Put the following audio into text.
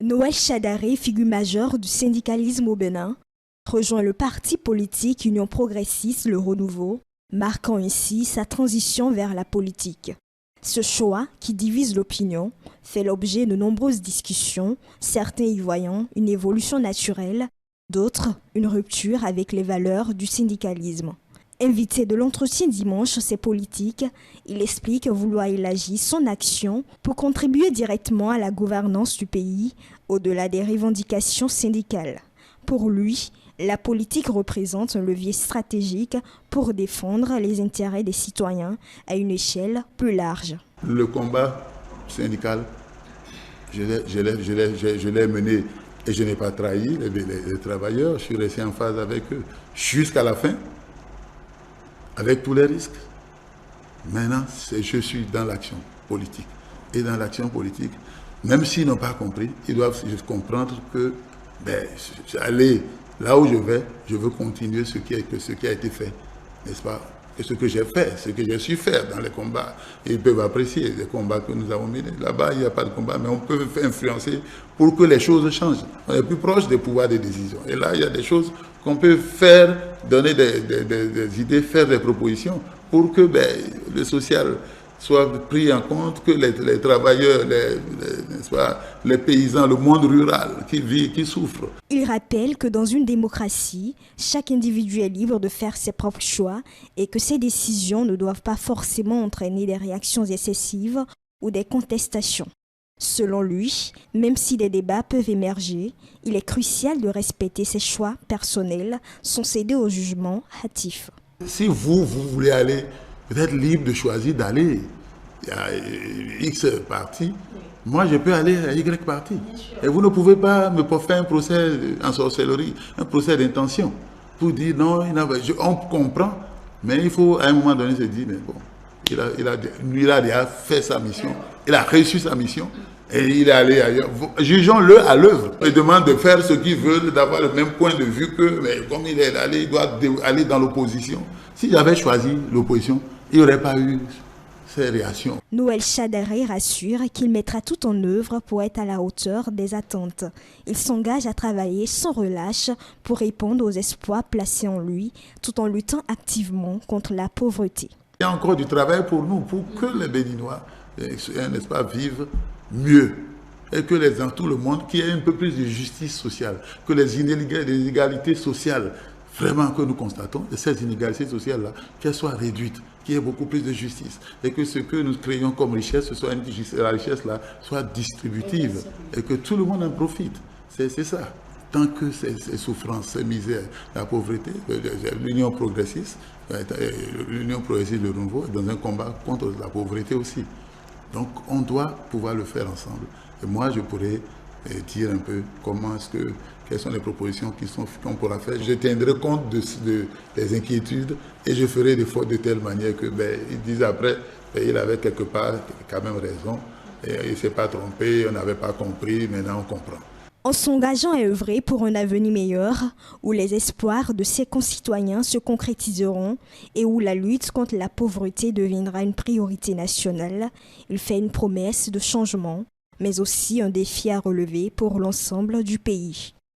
Noël Chadaré, figure majeure du syndicalisme au Bénin, rejoint le parti politique Union progressiste Le Renouveau, marquant ainsi sa transition vers la politique. Ce choix, qui divise l'opinion, fait l'objet de nombreuses discussions, certains y voyant une évolution naturelle, d'autres une rupture avec les valeurs du syndicalisme. Invité de l'entretien dimanche, c'est politique, il explique vouloir élargir son action pour contribuer directement à la gouvernance du pays, au-delà des revendications syndicales. Pour lui, la politique représente un levier stratégique pour défendre les intérêts des citoyens à une échelle plus large. Le combat syndical, je l'ai mené et je n'ai pas trahi les travailleurs, je suis resté en phase avec eux jusqu'à la fin, avec tous les risques. Maintenant, je suis dans l'action politique. Et dans l'action politique, même s'ils n'ont pas compris, ils doivent comprendre que aller là où je veux continuer ce qui a été fait, n'est-ce pas? Et ce que j'ai fait, ce que j'ai su faire dans les combats. Et ils peuvent apprécier les combats que nous avons menés. Là-bas, il n'y a pas de combat, mais on peut influencer pour que les choses changent. On est plus proche des pouvoirs de décision. Et là, il y a des choses qu'on peut faire, donner des idées, faire des propositions pour que le social soit pris en compte, que les travailleurs, les paysans, le monde rural qui souffrent. Il rappelle que dans une démocratie, chaque individu est libre de faire ses propres choix et que ses décisions ne doivent pas forcément entraîner des réactions excessives ou des contestations. Selon lui, même si des débats peuvent émerger, il est crucial de respecter ses choix personnels sans céder au jugement hâtif. Si vous voulez aller, vous êtes libre de choisir d'aller. Il y a X parti. Moi, je peux aller à Y parti. Et vous ne pouvez pas me faire un procès en sorcellerie, un procès d'intention. Pour dire non, on comprend, mais il faut à un moment donné se dire, mais bon, il a déjà fait sa mission, il a reçu sa mission. Et il est allé ailleurs. Jugeons-le à l'œuvre. Il demande de faire ce qu'il veut, d'avoir le même point de vue que, mais comme il est allé, il doit aller dans l'opposition. Si j'avais choisi l'opposition, il n'y aurait pas eu ces réactions. Noël Chadaré rassure qu'il mettra tout en œuvre pour être à la hauteur des attentes. Il s'engage à travailler sans relâche pour répondre aux espoirs placés en lui, tout en luttant activement contre la pauvreté. Il y a encore du travail pour nous, pour que les Béninois, n'est-ce pas, vivent mieux. Et que dans tout le monde, qu'il y ait un peu plus de justice sociale, que les inégalités sociales, vraiment que nous constatons, et ces inégalités sociales-là, qu'elles soient réduites, qu'il y ait beaucoup plus de justice. Et que ce que nous créons comme richesse, ce soit la richesse-là soit distributive. Et que tout le monde en profite. C'est ça. Tant que ces souffrances, ces misères, la pauvreté, l'Union progressiste, Le Renouveau est dans un combat contre la pauvreté aussi. Donc on doit pouvoir le faire ensemble. Et moi, je pourrais dire un peu quelles sont les propositions qu'on pourra faire. Je tiendrai compte des inquiétudes et je ferai des fautes de telle manière que ils disent après, il avait quelque part quand même raison. Et il ne s'est pas trompé, on n'avait pas compris, maintenant on comprend. En s'engageant à œuvrer pour un avenir meilleur, où les espoirs de ses concitoyens se concrétiseront et où la lutte contre la pauvreté deviendra une priorité nationale, il fait une promesse de changement, mais aussi un défi à relever pour l'ensemble du pays.